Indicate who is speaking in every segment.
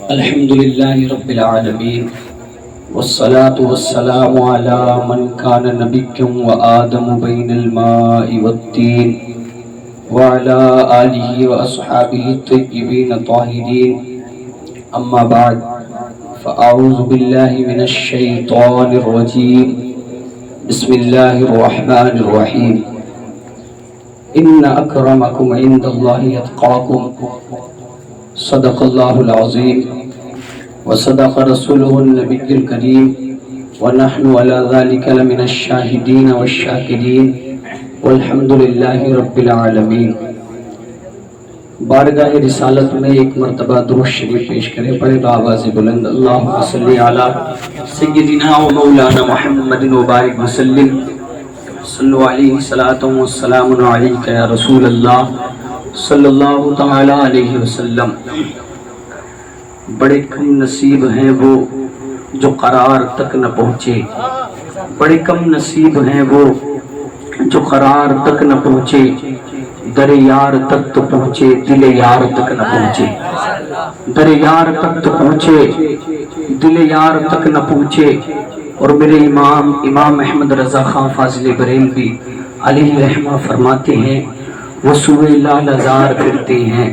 Speaker 1: الحمدللہ رب العالمین والصلاة والسلام على من كان نبيا وآدم بين الماء والطين وعلى آله وأصحابه الطيبين الطاهرين أما بعد فأعوذ بالله من الشيطان الرجيم بسم الله الرحمن الرحيم إن أكرمكم عند الله يتقاكم صدق الله العظيم وصدق رسوله النبي الكريم ونحن على ذلك لمن الشاهدين والشاكرين والحمد لله رب العالمين۔ بارگاہ رسالت میں ایک مرتبہ درود شریف پیش کریں، پڑھے بآواز بلند اللہم صلی علی سیدنا و مولانا محمد وبارک وسلم صلو علیہ صلاۃ و سلام علیک یا رسول اللہ صلی اللہ تعالی علیہ وسلم۔ بڑے کم نصیب ہیں وہ جو قرار تک نہ پہنچے، بڑے کم نصیب ہیں وہ جو قرار تک نہ پہنچے، در یار تک تو پہنچے دل یار تک نہ پہنچے، در یار تک تو پہنچے دل یار تک نہ پہنچے۔ اور میرے امام احمد رضا خان فاضل بریلوی علیہ رحمہ فرماتے ہیں وہ سوئے لال ازار پھرتے ہیں،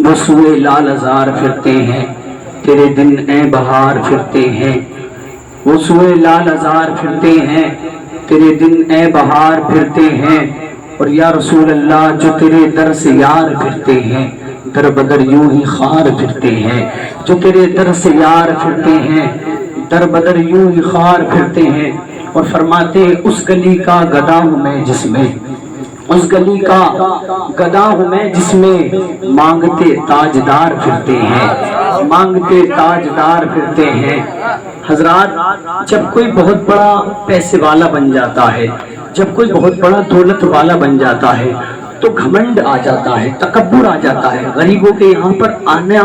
Speaker 1: وہ سوئے لال ازار پھرتے ہیں، تیرے دن اے بہار پھرتے ہیں، وہ سوئے لال ازار پھرتے ہیں، تیرے دن اے بہار پھرتے ہیں۔ اور یا رسول اللہ جو تیرے در سے یار پھرتے ہیں، در بدر یوں ہی خار پھرتے ہیں، جو تیرے در سے یار پھرتے ہیں، در بدر یوں ہی خار پھرتے ہیں۔ اور فرماتے ہیں اس گلی کا گدا ہوں میں جس میں، اس گلی کا گدا ہوں میں جس میں مانگتے تاجدار پھرتے ہیں، مانگتے تاجدار پھرتے ہیں۔ حضرات، جب کوئی بہت بڑا پیسے والا بن جاتا ہے، جب کوئی بہت بڑا دولت والا بن جاتا ہے تو گھمنڈ آ جاتا ہے، تکبر آ جاتا ہے، غریبوں کے یہاں پر آنا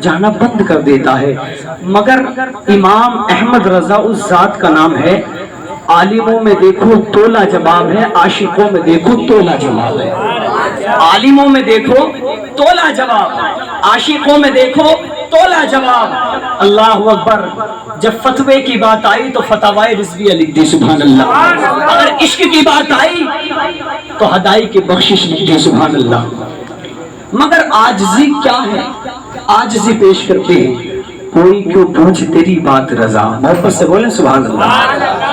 Speaker 1: جانا بند کر دیتا ہے۔ مگر امام احمد رضا اس ذات کا نام ہے، عالموں میں دیکھو تولا جواب ہے، عاشقوں میں دیکھو تولا جواب ہے۔ عالموں میں دیکھو تولا جواب، عاشقوں میں دیکھو تولا جواب۔ اللہ اکبر۔ جب فتوے کی بات آئی تو فتاوائے رضویہ لکھ دی، سبحان اللہ۔ اگر عشق کی بات آئی تو ہدائی کی بخشش لکھ دی، سبحان اللہ۔ مگر عاجزی کیا ہے؟ عاجزی پیش کرتے ہیں، کوئی کیوں پوچھ تیری بات رضا، محبت سے بولیں سبحان اللہ۔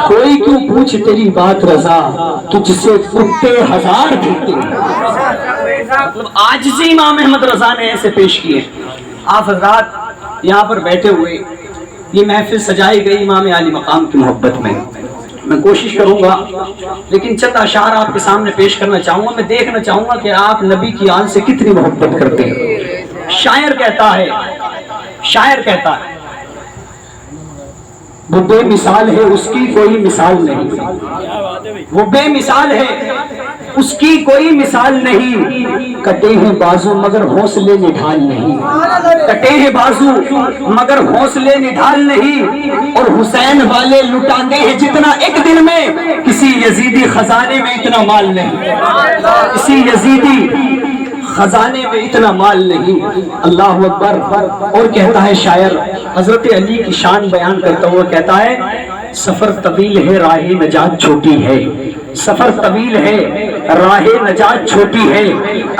Speaker 1: کوئی کیوں پوچھ تیری بات رضا، تجھ سے کتے ہزار پھرتے ہیں۔ مطلب عاجزی امام احمد رضا نے ایسے پیش کیے۔ آپ حضرات یہاں پر بیٹھے ہوئے، یہ محفل سجائی گئی امام عالی مقام کی محبت میں۔ میں کوشش کروں گا لیکن چند اشعار آپ کے سامنے پیش کرنا چاہوں گا، میں دیکھنا چاہوں گا کہ آپ نبی کی آن سے کتنی محبت کرتے ہیں۔ شاعر کہتا ہے، شاعر کہتا ہے وہ بے مثال ہے اس کی کوئی مثال نہیں، وہ بے مثال ہے اس کی کوئی مثال نہیں، کٹے ہیں بازو مگر حوصلے نڈھال نہیں، کٹے ہیں بازو مگر حوصلے نڈھال نہیں۔ اور حسین والے لٹاتے ہیں جتنا ایک دن میں، کسی یزیدی خزانے میں اتنا مال نہیں، کسی یزیدی خزانے میں اتنا مال نہیں۔ اللہ اکبر۔ اور کہتا ہے شاعر، حضرت علی کی شان بیان کرتا ہوا کہتا ہے، سفر طویل ہے راہ نجات چھوٹی ہے، سفر طویل ہے راہ نجات چھوٹی ہے،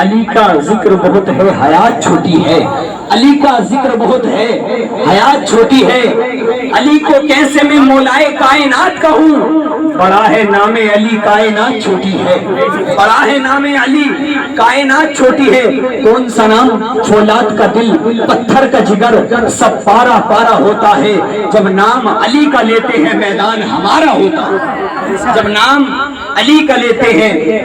Speaker 1: علی کا ذکر بہت ہے حیات چھوٹی ہے، علی کا ذکر بہت ہے حیات چھوٹی ہے۔ علی کو کیسے میں مولائے کائنات کہوں، بڑا ہے نام علی کائنات چھوٹی ہے، بڑا ہے نام علی کائنات چھوٹی ہے۔ کون سا نام فولاد کا دل پتھر کا جگر سب پارا پارا ہوتا ہے، جب نام علی کا لیتے ہیں میدان ہمارا ہوتا ہے، جب نام علی کا لیتے ہیں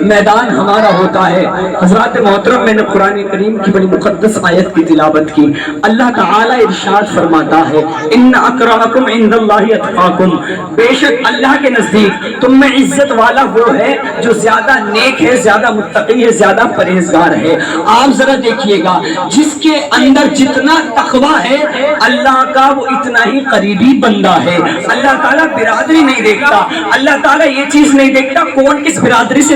Speaker 1: میدان ہمارا ہوتا ہے۔ حضرات محترم، میں نے قرآن کریم کی بڑی مقدس آیت کی تلاوت کی۔ اللہ تعالی ارشاد فرماتا ہے، ان اکرمکم عند اللہ اتقاکم، بے شک اللہ کے نزدیک تم میں عزت والا وہ ہے جو زیادہ نیک ہے، زیادہ متقی ہے، زیادہ پرہیزگار ہے۔ آپ ذرا دیکھیے گا، جس کے اندر جتنا تقوی ہے اللہ کا وہ اتنا ہی قریبی بندہ ہے۔ اللہ تعالیٰ برادری نہیں دیکھتا، اللہ تعالیٰ یہ چیز نہیں دیکھتا کون کس برادری سے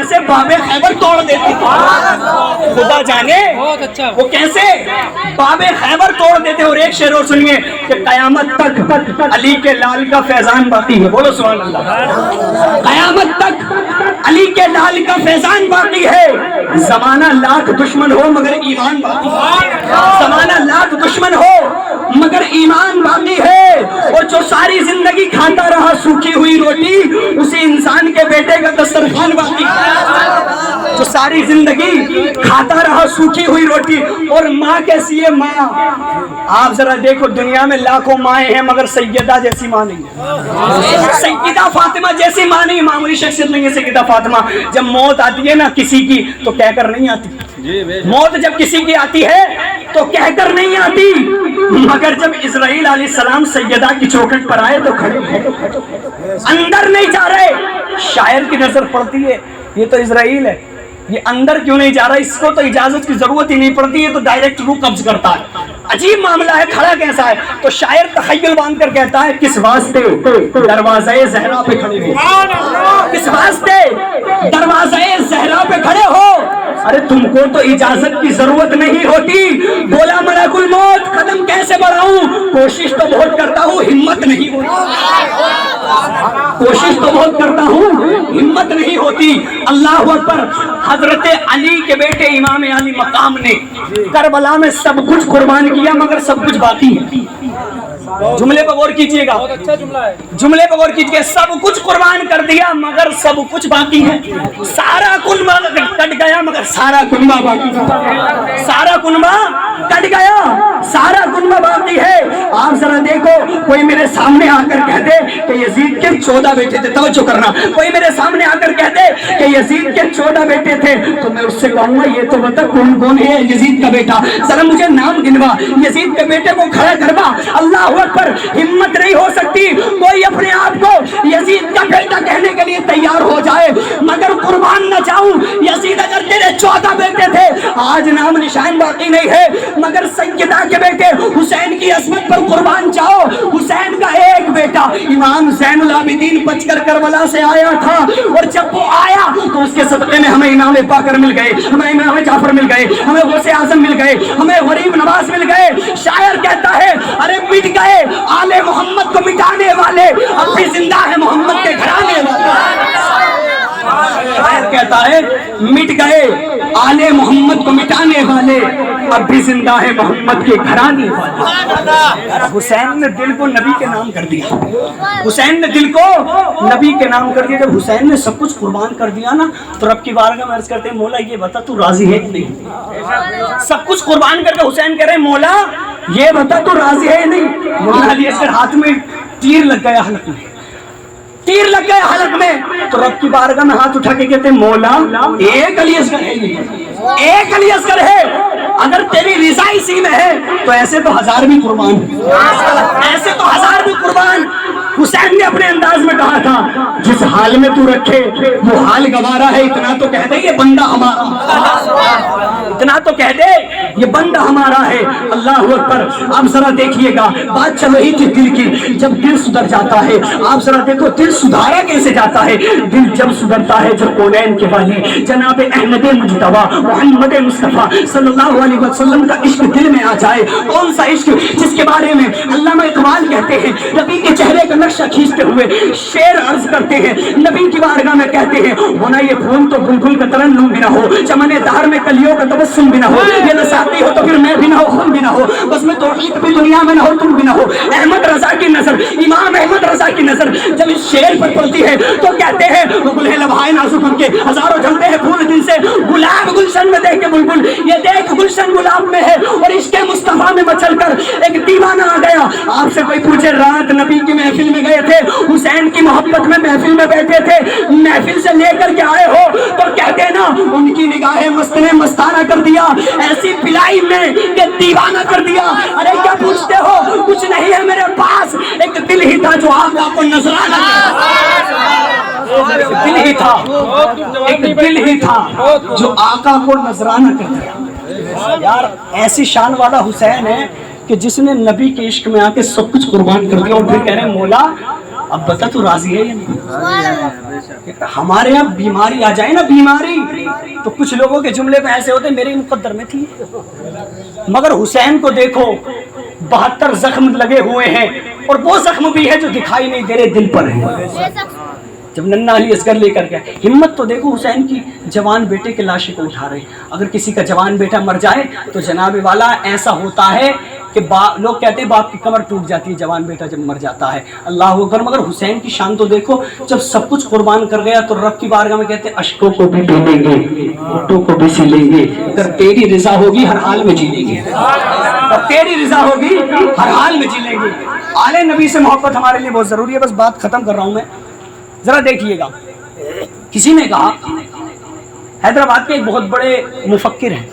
Speaker 1: کیسے باب خیبر توڑ دیتے ہیں، خدا جانے وہ کیسے باب خیبر توڑ دیتے ہیں۔ اور ایک شعر اور سنیے کہ قیامت تک علی کے لال کا فیضان باقی ہے، بولو سبحان اللہ، قیامت تک علی کے لال کا فیضان باقی ہے، زمانہ لاکھ دشمن ہو مگر ایمان باقی ہے، زمانہ لاکھ دشمن ہو مگر ایمان باقی ہے۔ اور جو ساری زندگی کھاتا رہا سوکھی ہوئی روٹی، اسی انسان کے بیٹے کا دسترخوان باقی ہے، جو ساری زندگی کھاتا رہا سوکھی ہوئی روٹی۔ اور ماں کیسی ہے؟ ماں آپ ذرا دیکھو، دنیا میں لاکھوں مائیں ہیں مگر سیدہ جیسی ماں نہیں ہے، سیدہ فاطمہ جیسی ماں نہیں، معمولی شخصیت نہیں ہے سیدہ فاطمہ۔ جب موت آتی ہے نا کسی کی تو کہہ کر نہیں آتی، موت جب کسی کی آتی ہے تو کہہ کر نہیں آتی، مگر جب اسرائیل علیہ السلام سیدہ کی چوکھٹ پر آئے تو کھڑے اندر نہیں جا رہے۔ شاعر کی نظر پڑتی ہے یہ تو اسرائیل ہے، یہ اندر کیوں نہیں جا رہا، اس کو تو اجازت کی ضرورت ہی نہیں پڑتی، یہ تو ڈائریکٹ روح قبض کرتا ہے، عجیب معاملہ ہے، کھڑا کیسا ہے؟ تو شاعر تخیل باندھ کر کہتا ہے کس واسطے دروازے زہرا پہ کھڑے ہو، کس واسطے دروازے زہرا پہ کھڑے ہو؟ ارے تم کو تو اجازت کی ضرورت نہیں ہوتی، بولا ملک الموت قدم کیسے بڑھاؤں، کوشش تو بہت کرتا ہوں ہمت نہیں ہوتی، کوشش تو بہت کرتا ہوں ہمت نہیں ہوتی۔ اللہ اکبر۔ حضرت علی کے بیٹے امام علی مقام نے کربلا میں سب کچھ قربان کیا مگر سب کچھ باقی ہے، جملے پر غور کیجئے گا، جملے پر غور کیجئے، سب کچھ قربان کر دیا مگر سب کچھ باقی ہے، سارا کنبہ کٹ گیا مگر سارا کنبہ باقی ہے، سارا کنبہ کٹ گیا سارا کنبہ باقی ہے۔ آپ ذرا دیکھو، کوئی میرے سامنے آ کر کہہ دے کہ یزید کے 14 بیٹے تھے، توجہ کرنا، کوئی میرے سامنے آ کر کہہ دے کہ یزید کے 14 بیٹے تھے تو میں اس سے کہوں گا یہ تو بتا کون کون ہے یزید کا بیٹا، ذرا مجھے نام گنوا، یزید کے بیٹے کو کھڑا کروا۔ اللہ اکبر۔ ہمت نہیں ہو سکتی کوئی اپنے آپ کو یزید کا بیٹا کہنے کے لیے تیار ہو جائے مگر قربان نہ جاؤں۔ یزید اگر تیرے 14 بیٹے تھے، آج نام نشان باقی نہیں ہے مگر سیدہ کے بیٹے حسین کی عصمت پر قربان جاؤ۔ حسین کا ایک بیٹا امام زین العابدین بچ کر کربلا سے آیا تھا، اور جب وہ آیا تو اس کے صدقے میں ہمیں امام باقر مل گئے، ہمیں امام جعفر مل گئے، ہمیں غوث اعظم مل گئے، ہمیں غریب نواز مل گئے۔ شاعر کہتا ہے ارے مٹ گئے آل محمد کو مٹانے والے، اب بھی زندہ ہے محمد کے گھرانے والے۔ شاعر کہتا ہے مٹ گئے آل محمد کو مٹانے والے، اب بھی زندہ ہے محمد کے گھرانے والے۔ حسین نے دل کو نبی کے نام کر دیا، حسین نے دل کو نبی کے نام کر دیا۔ جب حسین نے سب کچھ قربان کر دیا نا تو رب کی بارگاہ میں عرض کرتے ہیں مولا یہ بتا تو راضی ہے کہ نہیں؟ سب کچھ قربان کر کے حسین کہہ رہے ہیں مولا یہ بتا تو راضی ہے نہیں؟ مولا علی اصغر ہاتھ میں تیر لگ گیا حلق میں، تیر لگ گیا حلق میں، تو رب کی بارگاہ میں ہاتھ اٹھا کے کہتے ہیں مولا ایک علی اصغر ہے، ایک علی اصغر ہے، اگر تیری رضا اسی میں ہے تو ایسے تو 1000 بھی قربان، ایسے تو 1000 بھی قربان۔ حسین نے اپنے انداز میں کہا تھا جس حال میں تو رکھے وہ حال گوارا ہے، اتنا تو کہہ دے یہ بندہ ہمارا، اتنا تو کہہ دے یہ بندہ ہمارا ہے۔ اللہ اکبر۔ آپ ذرا دیکھیے گا، بات چل رہی تھی دل کی، جب دل سدھر جاتا ہے، آپ ذرا دیکھو دل سدھارا کیسے جاتا ہے۔ دل جب سدھرتا ہے جو کونین کے والی جناب احمد مجتبی محمد مصطفیٰ صلی اللہ علیہ وسلم کا عشق دل میں آ جائے۔ کون سا عشق؟ جس کے بارے میں علامہ اقبال کہتے ہیں نبی کے چہرے کا نقشہ کھینچتے ہوئے شعر عرض کرتے ہیں، نبی کی بارگاہ میں کہتے ہیں ہونا یہ پھول تو بلبل کا ترنم بھی نہ ہو، چمن دار میں کلیوں کا تبسم بھی نہ ہو، یہ نہ ساتھی ہو تو پھر میں بھی نہ ہو، خود بھی نہ ہو، بس میں توحید بھی دنیا میں نہ ہو، تم بھی نہ ہو۔ احمد رضا کی نظر، امام احمد رضا کی نظر جب اس شعر پر پڑتی ہے تو کہتے ہیں وہ گل ہے لبھائے نازک ان کے ہزاروں جلتے ہیں پھول دل سے، گلاب گلشن میں دیکھ کے بلبل یہ دیکھ گلشن گلاب میں ہے، اور عشق مصطفیٰ میں مچل کر ایک دیوانہ آ گیا۔ آپ سے کوئی پوچھے رات نبی کی محفل میں گئے تھے، حسین کی محبت میں محفل میں بیٹھے تھے، محفل سے لے کر کے آئے ہو تو کہتے نا ان کی نگاہیں مست نے مستانہ کر دیا، ایسی پلائی میں کہ دیوانہ کر دیا۔ ارے کیا پوچھتے ہو؟ کچھ نہیں ہے میرے پاس، ایک دل ہی تھا جو آقا کو نذرانہ دل ہی تھا، ایک دل ہی تھا جو آقا کو نذرانہ کر دیا۔ یار ایسی شان والا حسین ہے کہ جس نے نبی کے عشق میں آ کے سب کچھ قربان کر دیا، اور پھر کہہ رہے ہیں مولا
Speaker 2: اب بتا تو راضی ہے یا نہیں؟ ہمارے یہاں بیماری آ جائے نا بیماری تو کچھ لوگوں کے جملے پہ ایسے ہوتے میرے مقدر میں تھی، مگر حسین کو دیکھو 72 زخم لگے ہوئے ہیں اور وہ زخم بھی ہے جو دکھائی نہیں دے رہے، دل پر ہے۔ جب ننھا علی اصغر لے کر گیا، ہمت تو دیکھو حسین کی، جوان بیٹے کے لاشے کو اٹھا رہے۔ اگر کسی کا جوان بیٹا مر جائے تو جناب والا ایسا ہوتا ہے کہ لوگ کہتے ہیں باپ کی کمر ٹوٹ جاتی ہے جوان بیٹا جب مر جاتا ہے، اللہ اکبر۔ مگر حسین کی شان تو دیکھو، جب سب کچھ قربان کر گیا تو رب کی بارگاہ میں کہتے ہیں اشکوں کو بھی پی لیں گے، ہونٹوں کو بھی سی لیں گے، اگر تیری رضا ہوگی ہر حال میں جی لیں گے، اگر تیری رضا ہوگی ہر حال میں جی لیں گے۔ آل نبی سے محبت ہمارے لیے بہت ضروری ہے۔ بس بات ختم کر رہا ہوں میں، ذرا دیکھیے گا، کسی نے کہا، حیدرآباد کے ایک بہت بڑے مفکر ہیں،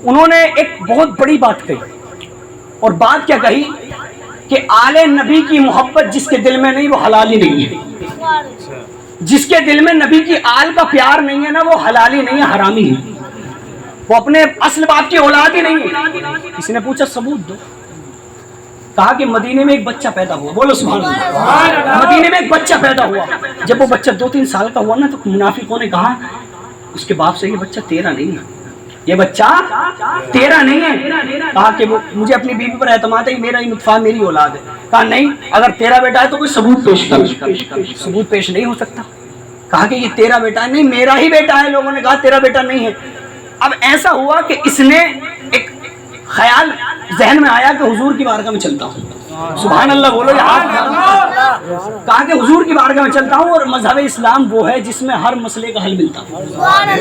Speaker 2: انہوں نے ایک بہت بڑی بات کہی، اور بات کیا کہی کہ آل نبی کی محبت جس کے دل میں نہیں وہ حلال ہی نہیں ہے، جس کے دل میں نبی کی آل کا پیار نہیں ہے نا وہ حلال ہی نہیں ہے، حرامی ہے، وہ اپنے اصل باپ کی اولاد ہی نہیں ہے۔ کسی نے پوچھا ثبوت دو، کہا کہ مدینے میں ایک بچہ پیدا ہوا، بولو سبحان اللہ، مدینے میں ایک بچہ پیدا ہوا، جب وہ بچہ 2-3 سال کا ہوا نا تو منافقوں نے کہا اس کے باپ سے یہ بچہ تیرا نہیں ہے، یہ بچہ تیرا نہیں ہے، کہا کہ مجھے اپنی بیوی پر اعتماد ہے، میرا ہی نطفہ میری اولاد ہے، کہا نہیں اگر تیرا بیٹا ہے تو کوئی ثبوت پیش کر، ثبوت پیش نہیں ہو سکتا، کہا کہ یہ تیرا بیٹا ہے، نہیں میرا ہی بیٹا ہے، لوگوں نے کہا تیرا بیٹا نہیں ہے۔ اب ایسا ہوا کہ اس نے ایک خیال ذہن میں آیا کہ حضور کی بارگاہ میں چلتا ہوں، سبحان اللہ بولو یار، کہا کہ حضور کی بارگاہ میں چلتا ہوں، اور مذہب اسلام وہ ہے جس میں ہر مسئلے کا حل ملتا ہے،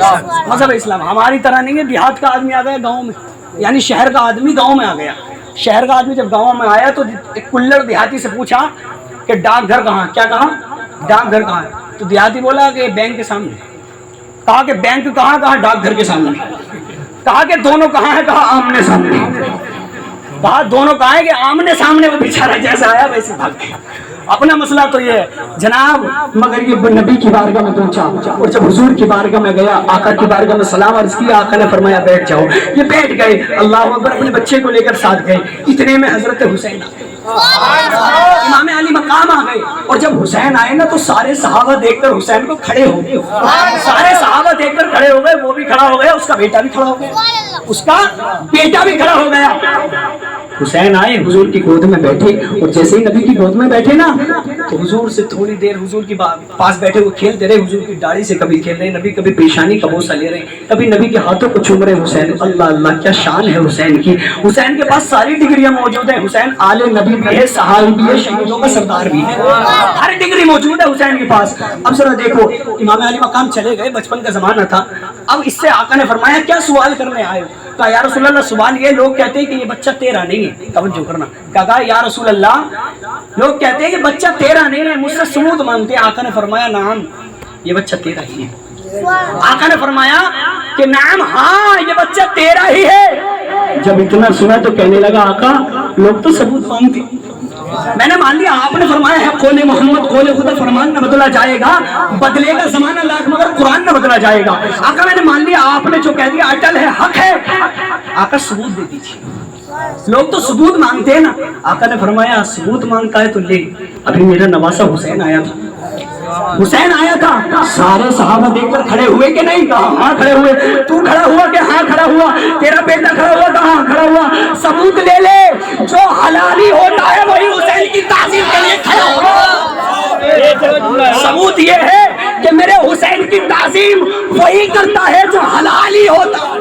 Speaker 2: مذہب اسلام ہماری طرح نہیں ہے، دیہات کا آدمی آ گیا گاؤں میں، یعنی شہر کا آدمی گاؤں میں آ گیا، شہر کا آدمی جب گاؤں میں آیا تو ایک کلڑ دیہاتی سے پوچھا کہ ڈاک گھر کہاں، کیا کہا ڈاک گھر کہاں، تو دیہاتی بولا کہ بینک کے سامنے، کہا کہ بینک کہاں، کہا ڈاک گھر کے سامنے، کہا کہ دونوں کہاں ہیں، کہا آمنے سامنے، کہا دونوں کہاں ہیں کہ آمنے سامنے، وہ بیچارہ جیسا آیا ویسے بھاگ گیا۔ اپنا مسئلہ تو یہ ہے جناب، مگر یہ نبی کی بارگاہ میں پہنچا، اور جب حضور کی بارگاہ میں گیا، آقا کی بارگاہ میں سلام عرض کیا، آقا نے فرمایا بیٹھ جاؤ، یہ بیٹھ گئے، اللہ اکبر، اپنے بچے کو لے کر ساتھ گئے، اتنے میں حضرت حسین آ گئے، امام علی مقام آ گئے، اور جب حسین آئے نا تو سارے صحابہ دیکھ کر حسین کو کھڑے ہو گئے، سارے صحابہ دیکھ کر کھڑے ہو گئے، وہ بھی کھڑا ہو گیا، اس کا بیٹا بھی کھڑا ہو گیا، اس کا بیٹا بھی کھڑا ہو گیا۔ حسین آئے، حضور کی گود میں بیٹھے، اور جیسے ہی نبی کی گود میں بیٹھے نا تو حضور سے تھوڑی دیر حضور کی پاس بیٹھے وہ کھیلتے رہے، حضور کی داڑھی سے کبھی کھیل رہے، نبی کبھی پیشانی کا بوسہ لے رہے، کبھی نبی کے ہاتھوں کو چوم رہے۔ حسین، اللہ اللہ کیا شان ہے حسین کی، حسین کے پاس ساری ڈگریاں موجود ہیں، حسین آل نبی بھی ہے، صحابی بھی ہے، شہیدوں کا سردار بھی ہے، ہر ڈگری موجود ہے حسین کے پاس۔ اب ذرا دیکھو، امام علی مقام چلے گئے، بچپن کا زمانہ تھا، اب اس سے آقا نے فرمایا کیا سوال کرنے آئے ہو؟ کہا یا رسول اللہ سوال یہ، لوگ کہتے ہیں کہ یہ بچہ تیرا نہیں ہے، توجہ کرنا، کہا یا رسول اللہ لوگ کہتے ہیں کہ بچہ تیرا نہیں ہے، مجھ سے ثبوت مانگتے ہیں۔ آقا نے فرمایا نعم یہ بچہ تیرا ہی ہے، آقا نے فرمایا کہ نعم ہاں یہ بچہ تیرا ہی ہے۔ جب اتنا سنا تو کہنے لگا آقا لوگ تو ثبوت مانگتے، میں نے مان لیا آپ نے فرمایا ہے قول محمد قول خدا، فرمان نہ بدلا جائے گا، بدلے گا زمانہ لاکھ مگر قرآن نہ بدلا جائے گا۔ آقا میں نے مان لیا آپ نے جو کہہ دیا اٹل ہے، حق ہے، آقا ثبوت دے دیجیے، لوگ تو ثبوت مانگتے ہیں نا۔ آقا نے فرمایا ثبوت مانگتا ہے تو لے، ابھی میرا نواسا حسین آیا تھا، حسین آیا تھا، سارے صحابہ دیکھ کر کھڑے ہوئے کہ نہیں، کہا ہاں کھڑے ہوئے، تو کھڑا ہوا کہ ہاں کھڑا ہوا، تیرا بیٹا کھڑا ہوا کہ ہاں کھڑا ہوا، ثبوت لے لے، جو حلالی ہوتا ہے وہی حسین کی تعظیم کے لیے کھڑا ہوا۔ ثبوت یہ ہے کہ میرے حسین کی تعظیم وہی کرتا ہے جو حلالی ہوتا ہے،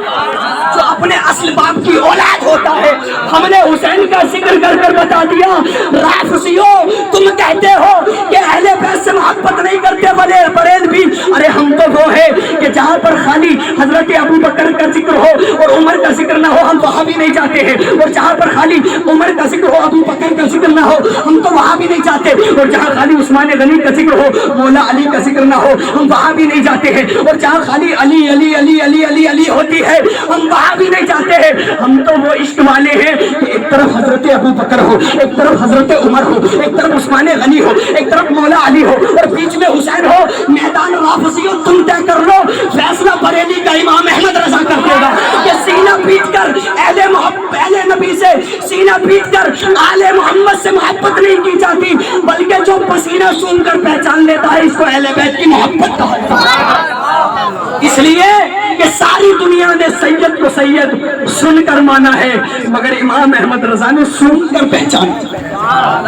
Speaker 2: جو اپنے اصل باپ کی اولاد ہوتا ہے۔ ہم نے حسین کا ذکر کر کر بتا دیا۔ رافضیو تم کہتے ہو کہ اہل بیت سے محبت نہیں کرتے، بریلوی بھی، ارے ہم تو وہ ہے کہ جہاں پر خالی حضرت ابو بکر کا ذکر ہو اور عمر کا ذکر نہ ہو ہم وہاں بھی نہیں جاتے ہیں، اور جہاں پر خالی عمر کا ذکر ہو ابو بکر کا ذکر نہ ہو ہم تو وہاں بھی نہیں جاتے، اور جہاں خالی عثمان غنی کا ذکر ہو مولا علی کا ذکر نہ ہو ہم وہاں بھی نہیں جاتے ہیں، اور جہاں خالی علی علی علی علی علی علی ہوتی ہے ہم وہاں بھی نہیں جاتے ہیں۔ ہم تو وہ عشق والے ہیں کہ ایک طرف حضرت ابو بکر ہو، ایک طرف حضرت عمر ہو، ایک طرف عثمان غنی ہو، ایک طرف مولا علی ہو، اور بیچ میں حسین ہو۔ میدان رافضیوں تم طے کر لو، فیصلہ بریلی کا امام احمد رضا کر دے گا کہ سینہ پیٹ کر اہل نبی سے، سینہ پیٹ کر آل محمد سے محبت نہیں کی جاتی، بلکہ جو پسینہ سون کر پہچان لیتا ہے اس کو اہل بیت کی محبت کہا جاتا ہے۔ اس لیے کہ ساری دنیا نے سید کو سید سن کر مانا ہے، مگر امام احمد رضا نے سون کر پہچانا۔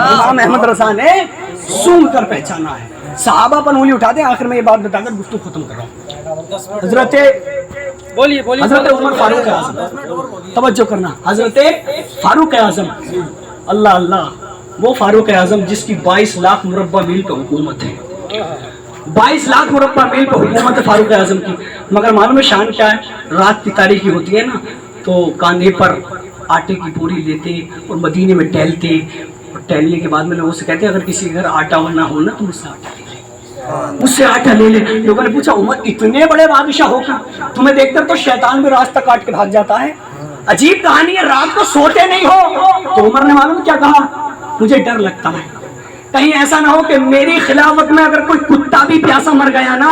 Speaker 2: امام احمد رضا نے سون کر پہچانا ہے۔ صحابہ پر انگلی اٹھاتے ہیں۔ آخر میں یہ بات بتا کر گفتگو ختم کر رہا ہوں۔ حضرت عمر فاروق اعظم، توجہ کرنا، حضرت فاروق اعظم، اللہ اللہ، وہ فاروق اعظم جس کی 22 لاکھ مربع میل پہ حکومت ہے، 22 لاکھ مربع میل پہ حکومت ہے فاروق اعظم کی، مگر معلوم ہے شان کیا ہے؟ رات کی تاریخی ہوتی ہے نا تو کاندھے پر آٹے کی پوری لیتے اور مدینے میں ٹہلتے، اور ٹہلنے کے بعد میں لوگوں سے کہتے اگر کسی کے گھر آٹا نہ ہو نا تو مجھ سے آٹا لے لے، مجھ سے آٹا لے لے۔ لوگوں نے پوچھا عمر اتنے بڑے بادشاہ ہو کر تمہیں دیکھ کر تو شیطان بھی راستہ کاٹ کے بھاگ جاتا ہے، عجیب کہانی ہے، رات کو سوتے نہیں ہو۔ تو عمر نے معلوم کیا کہا؟ مجھے ڈر لگتا ہے کہیں ایسا نہ ہو کہ میری خلافت میں اگر کوئی کتا بھی پیاسا مر گیا نا،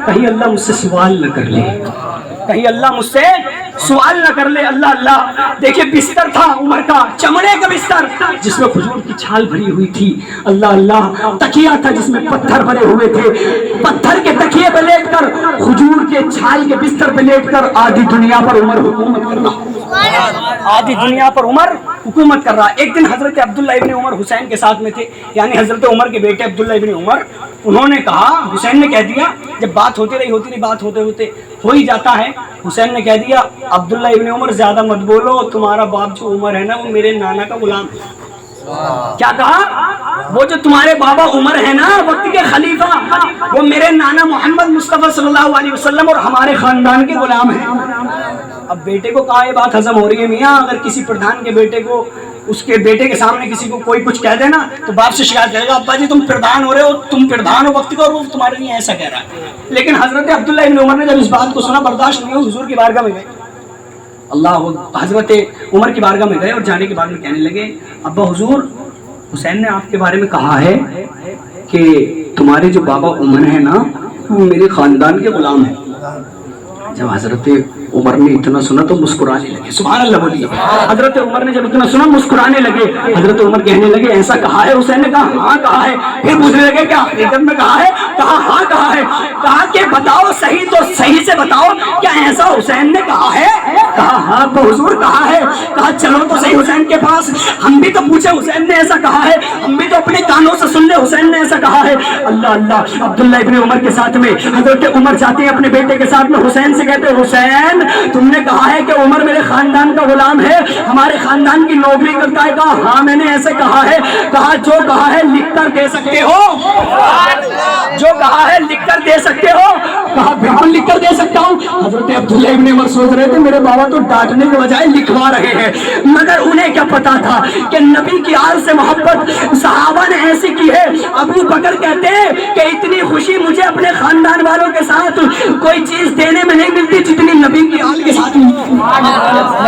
Speaker 2: کہیں اللہ مجھ سے سوال نہ کر لے، کہیں اللہ مجھ سے سوال نہ کر لے۔ اللہ اللہ، دیکھیں بستر تھا عمر کا، چمڑے کا بستر جس میں کھجور کی چھال بھری ہوئی تھی، اللہ اللہ، تکیہ تھا جس میں پتھر بھرے ہوئے تھے، پتھر کے تکیے پہ لیٹ کر، کھجور کے چھال کے بستر پہ لیٹ کر آدھی دنیا پر عمر حکومت کر رہا، آدھی دنیا پر عمر حکومت کر رہا۔ ایک دن حضرت عبداللہ ابن عمر حسین کے ساتھ میں تھے، یعنی حضرت عمر کے بیٹے عبداللہ ابن عمر، انہوں نے کہا، حسین نے کہہ دیا، جب بات ہوتی رہی بات ہوتے ہوتے ہو ہی جاتا ہے، حسین نے کہہ دیا عبداللہ ابن عمر زیادہ مت بولو، تمہارا باپ جو عمر ہے نا وہ میرے نانا کا غلام ہے۔ کیا کہا؟ وہ جو تمہارے بابا عمر ہے نا وقت کے خلیفہ، وہ میرے نانا محمد مصطفیٰ صلی اللہ علیہ وسلم اور ہمارے خاندان کے غلام ہیں۔ اب بیٹے کو کہا یہ بات ہضم ہو رہی ہے میاں، اگر کسی پردھان کے بیٹے کو اس کے بیٹے کے سامنے کسی کو کوئی کچھ کہہ دینا تو باپ سے شکایت کرے گا، ابا جی تم پردھان ہو رہے ہو، تم پردھان ہو وقت کو اور وہ تمہارے لیے ایسا کہہ رہا ہے۔ لیکن حضرت عبداللہ ابن عمر نے جب اس بات کو سنا برداشت نہیں ہوا، حضور کی بارگاہ میں گئے، اللہ حضرت عمر کی بارگاہ میں گئے اور جانے کے بعد میں کہنے لگے ابا حضور حسین نے آپ کے بارے میں کہا ہے کہ تمہارے جو بابا عمر ہیں نا وہ میرے خاندان کے غلام ہیں۔ جب حضرت عمر نے اتنا سنا تو مسکرانے لگے، سبحان اللہ بولیے، حضرت عمر نے جب اتنا سنا مسکرانے لگے۔ حضرت عمر کہنے لگے ایسا کہا ہے؟ حسین نے کہا ہاں کہا ہے۔ پھر پوچھنے لگے کیا حقیقت میں کہا ہے؟ کہا ہاں کہا ہے۔ کہا کہ بتاؤ صحیح تو صحیح سے بتاؤ کیا ایسا حسین نے کہا ہے؟ کہا ہاں حضور کہا ہے۔ کہا چلو تو صحیح حسین کے پاس، ہم بھی تو پوچھے حسین نے ایسا کہا ہے، ہم بھی تو اپنے کانوں سے سن لے حسین نے ایسا کہا ہے۔ اللہ اللہ، عبداللہ ابن عمر کے ساتھ میں حضرت عمر جاتے ہیں اپنے بیٹے کے ساتھ میں، حسین سے کہتے ہیں حسین تم نے کہا ہے کہ عمر میرے خاندان کا غلام ہے، ہمارے خاندان کی نوکری کرتا ہے؟ کہا ہاں میں نے ایسے کہا ہے۔ کہا جو کہا ہے لکھ کر دے سکتے ہو؟ جو کہا ہے لکھ کر دے سکتے ہو؟ کہا بالکل لکھ کر دے سکتا ہوں۔ حضرت عبداللہ ابن عمر سوچ رہے تھے میرے بابا تو ڈانٹنے کے بجائے لکھوا رہے ہیں، مگر انہیں کیا پتا تھا کہ نبی کی آل سے محبت صحابہ نے ایسی کی ہے۔ ابو بکر کہتے ہیں کہ اتنی خوشی مجھے اپنے خاندان والوں کے ساتھ کوئی چیز دینے میں نہیں ملتی جتنی نبی کی آل کے ساتھ ملتی،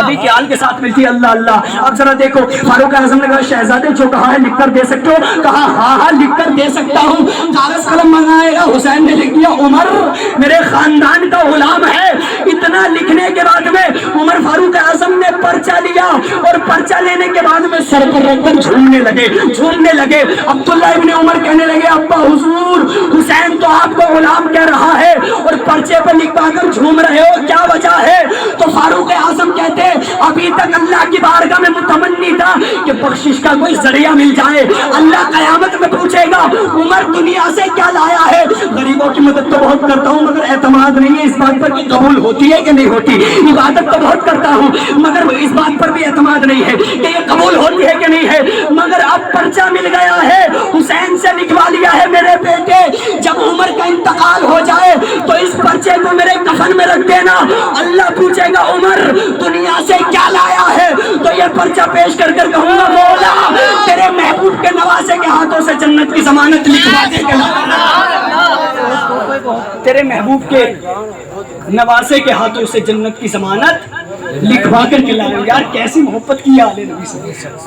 Speaker 2: نبی کی آل کے ساتھ ملتی۔ اللہ اللہ، اب ذرا دیکھو فاروق اعظم نے کہا شہزادے جو کہا ہے لکھ کر دے سکتے ہو؟ کہا ہاں ہاں لکھ کر دے سکتا ہوں۔ کاغذ قلم منگائے گا، حسین نے لکھ دیا عمر میرے خاندان کا غلام ہے۔ اتنا لکھنے کے بعد میں عمر فاروق اعظم نے پرچہ لیا اور پرچہ لینے کے بعد میں سر پر رکھ کر جھومنے لگے۔ عبداللہ ابن عمر کہنے لگے ابا حضور حسین تو آپ کو غلام کہہ رہا ہے اور پرچے پر لکھوا کر جھوم رہے ہو، کیا وجہ ہے؟ تو فاروق اعظم کہتے ابھی تک اللہ کی بارگاہ میں متمنی تھا کہ بخشش کا کوئی ذریعہ مل جائے، اللہ قیامت میں پوچھے گا عمر دنیا سے کیا لایا ہے؟ غریبوں کی مدد تو بہت کرتا ہوں مگر اعتماد نہیں ہے اس بات پر کہ قبول ہوتی ہے کہ نہیں ہوتی، عبادت تو بہت کرتا ہوں مگر اس بات پر بھی اعتماد نہیں ہے کہ یہ قبول ہوتی ہے کہ نہیں ہے۔ مگر اب پرچہ مل گیا ہے، حسین سے لکھوا لیا ہے میرے بیٹے جب عمر کا انتقال ہو جائے تو اس پرچے کو میرے کفن میں رکھ دینا، اللہ پوچھے گا عمر دنیا سے کیا لایا ہے تو یہ پرچہ پیش کر کر کہوں گا مولا تیرے محبوب کے نواسے کے ہاتھوں سے جنت کی ضمانت لکھوا دے گا، تیرے محبوب کے نواسے کے ہاتھوں سے جنت کی ضمانت لکھوا کر کے لائے۔ یار کیسی محبت کی آل نبی سے،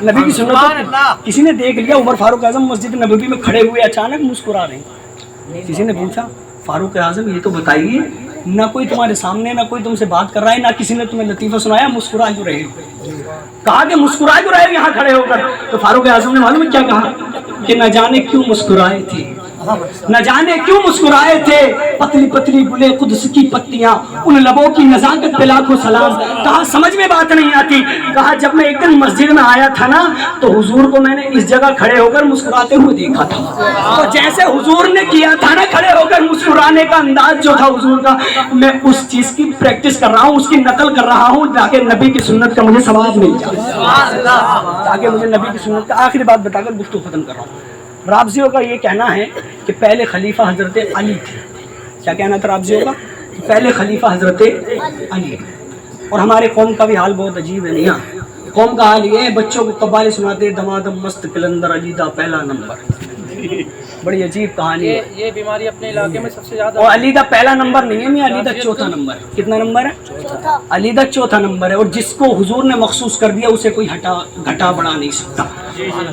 Speaker 2: نبی کی سنت۔ کسی نے دیکھ لیا عمر فاروق اعظم مسجد نبوی میں کھڑے ہوئے اچانک مسکرا رہے ہیں، کسی نے پوچھا فاروق اعظم یہ تو بتائیے نہ کوئی تمہارے سامنے نہ کوئی تم سے بات کر رہا ہے نہ کسی نے تمہیں لطیفہ سنایا، مسکرا کیوں رہے ہو؟ کہا کہ مسکرا کیوں رہے ہو یہاں کھڑے ہو کر؟ تو فاروق اعظم نے معلوم ہے کیا کہا؟ کہ نہ جانے کیوں مسکرائے تھے، نہ جانے کیوں مسکرائے تھے، پتلی پتلی گلے قدس کی پتیاں، ان لبوں کی نزاکت پہ لاکھوں سلام۔ کہا سمجھ میں بات نہیں آتی، کہا جب میں ایک دن مسجد میں آیا تھا نا تو حضور کو میں نے اس جگہ کھڑے ہو کر مسکراتے ہوئے دیکھا تھا، تو جیسے حضور نے کیا تھا نا کھڑے ہو کر مسکرانے کا انداز جو تھا حضور کا، میں اس چیز کی پریکٹس کر رہا ہوں، اس کی نقل کر رہا ہوں تاکہ نبی کی سنت کا مجھے ثواب مل جائے، تاکہ مجھے نبی کی سنت کا۔ آخری بات بتا کر گفتگو ختم کر رہا ہوں۔ رابضیوں کا یہ کہنا ہے کہ پہلے خلیفہ حضرت علی تھے۔ کیا کہنا تھا رابضیوں کا؟ پہلے خلیفہ حضرت علی۔ اور ہمارے قوم کا بھی حال بہت عجیب ہے، میاں قوم کا حال یہ ہے، بچوں کو قوالی سناتے دمادم مست کلندر علی دا پہلا نمبر، بڑی عجیب کہانی ہے۔
Speaker 3: یہ بیماری اپنے علاقے میں سب سے زیادہ،
Speaker 2: اور علی دا پہلا نمبر نہیں ہے میاں، علی دا چوتھا نمبر ہے۔ کتنا نمبر ہے؟ علی دا چوتھا نمبر ہے، اور جس کو حضور نے مخصوص کر دیا اسے کوئی گھٹا بڑھا نہیں سکتا،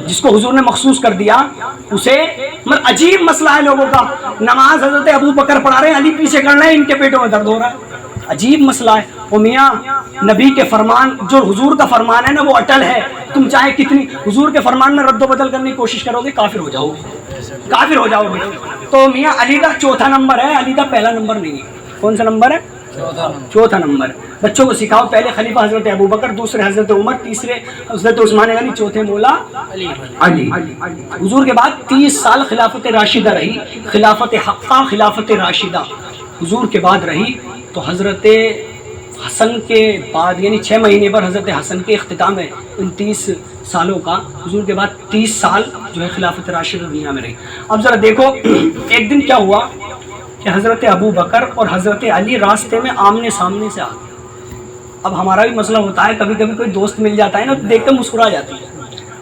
Speaker 2: جس کو حضور نے مخصوص کر دیا اسے، عجیب مسئلہ ہے لوگوں کا، نماز حضرت ابو بکر پڑھا رہے ہیں، علی پیچھے کر رہے ہیں، ان کے پیٹوں میں درد ہو رہا ہے، عجیب مسئلہ ہے۔ وہ میاں نبی کے فرمان، جو حضور کا فرمان ہے نا وہ اٹل ہے، تم چاہے کتنی حضور کے فرمان میں رد و بدل کرنے کی کوشش کرو گے کافر ہو جاؤ گے، کافر ہو جاؤ گے۔ تو میاں علی کا چوتھا نمبر ہے، علی کا پہلا نمبر نہیں ہے۔ کون سا نمبر ہے؟ چوتھا نمبر۔ بچوں کو سکھاؤ، پہلے خلیفہ حضرت ابو بکر، دوسرے حضرت عمر، تیسرے حضرت عثمان غنی، چوتھے مولا علی۔ حضور کے بعد 30 سال خلافت راشدہ رہی، خلافت حقہ، خلافت راشدہ حضور کے بعد رہی۔ تو حضرت حسن کے بعد یعنی 6 مہینے پر حضرت حسن کے اختتام ہے 29 سالوں کا، حضور کے بعد 30 سال جو ہے خلافت راشدہ دنیا میں رہی۔ اب ذرا دیکھو ایک دن کیا ہوا کہ حضرت ابو بکر اور حضرت علی راستے میں آمنے سامنے سے آ گئے۔ اب ہمارا بھی مسئلہ ہوتا ہے، کبھی کبھی کوئی دوست مل جاتا ہے نا، دیکھ کر مسکرا جاتی ہے،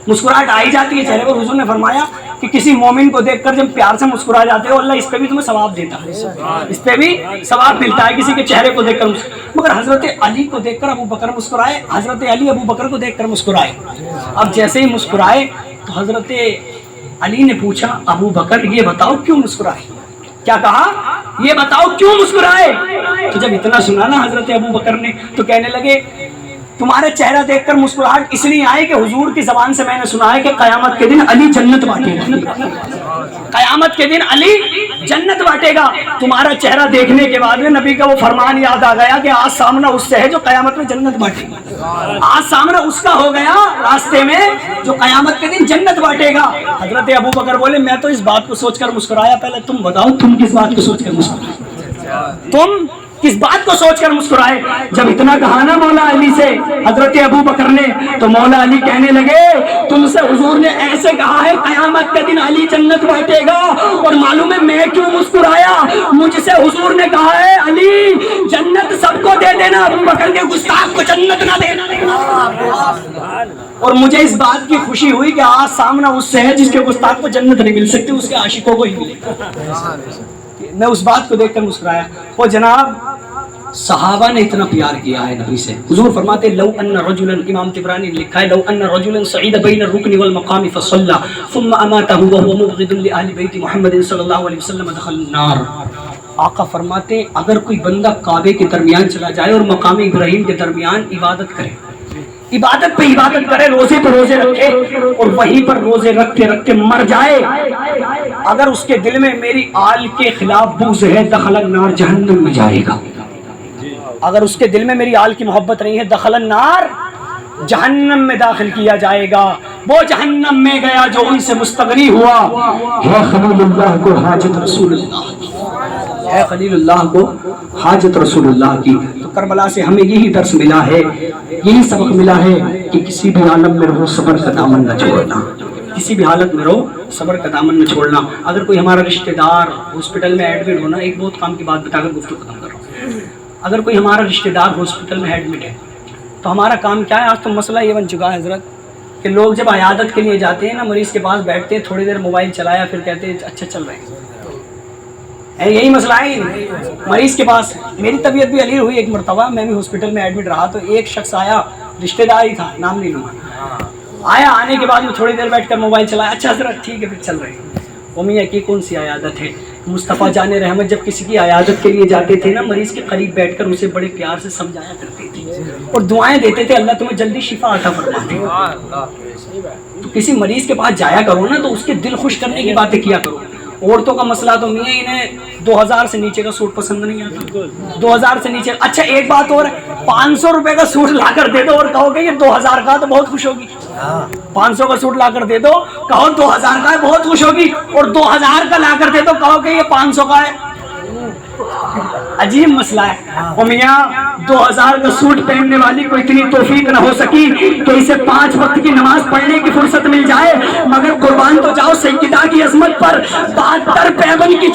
Speaker 2: مسکراہٹ آئی جاتی ہے چہرے پر۔ حضور نے فرمایا کہ کسی مومن کو دیکھ کر جب پیار سے مسکرا جاتے ہو، اللہ اس پہ بھی تمہیں ثواب دیتا ہے، اس پہ بھی ثواب ملتا ہے کسی کے چہرے کو دیکھ کر۔ مگر حضرت علی کو دیکھ کر ابو بکر مسکرائے، حضرت علی ابو بکر کو دیکھ کر مسکرائے۔ اب جیسے ہی مسکرائے تو حضرت علی نے پوچھا ابو بکر یہ بتاؤ کیوں مسکرائے؟ کیا کہا؟ یہ بتاؤ کیوں مسکرائے؟ تو جب اتنا سنا نا حضرت ابو بکر نے تو کہنے لگے تمہارے چہرہ دیکھ کر مسکراہٹ اس لیے آئے کہ حضور کی زبان سے میں نے سنا ہے کہ قیامت کے دن علی جنت بانٹے گا، قیامت کے دن علی جنت بانٹے گا۔ تمہارا چہرہ دیکھنے کے بعد میں نبی کا وہ فرمان یاد آ گیا کہ آج سامنا اس سے ہے جو قیامت میں جنت بانٹے گا، آج سامنا اس کا ہو گیا راستے میں جو قیامت کے دن جنت بانٹے گا۔ حضرت ابو بکر بولے میں تو اس بات کو سوچ کر مسکرایا، پہلے تم بتاؤ تم کس بات کو سوچ کر مسکرائے، تم کس بات کو سوچ کر مسکرائے؟ جب اتنا کہا نا مولا علی سے حضرت ابو بکر نے تو مولا علی کہنے لگے تم سے حضور نے ایسے کہا ہے قیامت کے دن علی جنت بانٹے گا، اور معلوم ہے میں کیوں مسکرایا؟ مجھ سے حضور نے کہا ہے علی جنت سب کو دے دینا، ابو بکر کے گستاخ کو جنت نہ دینا۔ اور مجھے اس بات کی خوشی ہوئی کہ آج سامنا اس سے ہے جس کے گستاخ کو جنت نہیں مل سکتی، اس کے عاشقوں کو ہی ملے گا۔ میں اس بات کو دیکھ کر مسکرایا۔ وہ جناب صحابہ نے اتنا پیار کیا ہے نبی سے، حضور فرماتے لو ان رجلا، امام طبرانی نے لکھا ہے لو ان رجلا صعد بین الرکن والمقام فصلى ثم اماته وهو مبغض لاهل بیت محمد صلی اللہ علیہ وسلم دخل النار۔ آقا فرماتے اگر کوئی بندہ کعبے کے درمیان چلا جائے اور مقام ابراہیم کے درمیان عبادت کرے، عبادت پہ عبادت کرے، روزے پہ روزے رکھے، اور وہیں پر روزے رکھتے رکھتے مر جائے، اگر اس کے دل میں میری آل کے خلاف بغض ہے دخل النار، جہنم میں جائے گا۔ اگر اس کے دل میں میری آل کی محبت نہیں ہے دخل النار، جہنم میں داخل کیا جائے گا۔ وہ جہنم میں گیا جو ان سے مستغنی ہوا۔ ہے خلیل اللہ کو حاجت رسول اللہ کی، ہے خلیل اللہ کو حاجت رسول اللہ کی۔ تو کربلا سے ہمیں یہی درس ملا ہے، یہی سبق ملا ہے کہ کسی بھی عالم میں رہو صبر کا دامن نہ چھوڑنا، کسی بھی حالت میں رہو صبر کا دامن نہ چھوڑنا۔ اگر کوئی ہمارا رشتہ دار ہاسپٹل میں ایڈمٹ ہونا، ایک بہت کام کی بات بتا کر گفتگو ختم کر رہا ہوں، اگر کوئی ہمارا رشتہ دار ہاسپٹل میں ایڈمٹ ہے تو ہمارا کام کیا ہے؟ آج تو مسئلہ یہ بن چکا ہے حضرت کہ لوگ جب عیادت کے لیے جاتے ہیں نا، مریض کے پاس بیٹھتے ہیں، تھوڑی دیر موبائل چلایا پھر کہتے ہیں اچھا چل رہے ہیں، یہی مسئلہ ہے مریض کے پاس۔ میری طبیعت بھی علیل ہوئی ایک مرتبہ، میں بھی ہاسپٹل میں ایڈمٹ رہا تو ایک شخص آیا، رشتہ دار ہی تھا، نام نہیں لوں، آیا، آنے کے بعد میں تھوڑی دیر بیٹھ کر موبائل چلایا، اچھا حضرت ٹھیک ہے پھر چل رہے ہیں۔ وہ میاں کی کون سی عیادت ہے؟ مصطفیٰ جان رحمت جب کسی کی عیادت کے لیے جاتے تھے نا، مریض کے قریب بیٹھ کر اسے بڑے پیار سے سمجھایا کرتے تھے اور دعائیں دیتے تھے اللہ تمہیں جلدی شفا عطا فرما دے۔ تو کسی مریض کے پاس جایا کرو نا تو اس کے دل خوش کرنے کی باتیں کیا کرو. عورتوں کا مسئلہ تو نہیں ہے, انہیں 2000 سے نیچے کا سوٹ پسند نہیں آتا, 2000 سے نیچے. اچھا ایک بات اور, 500 روپے کا سوٹ لا کر دے دو اور کہو کہ یہ 2000 کا, تو بہت خوش ہوگی. 500 کا سوٹ لا کر دے دو, کہو 2000 کا ہے, بہت خوش ہوگی. اور 2000 کا لا کر دے دو, کہو کہ یہ 500 کا ہے. عجیب مسئلہ ہے. او میاں 2000 کا سوٹ پہننے والی کو اتنی توفیق نہ ہو سکی کہ اسے 5 وقت کی نماز پڑھنے کی فرصت مل جائے, مگر قربان تو جاؤ سیدہ کی عظمت پر 72 پیبند کی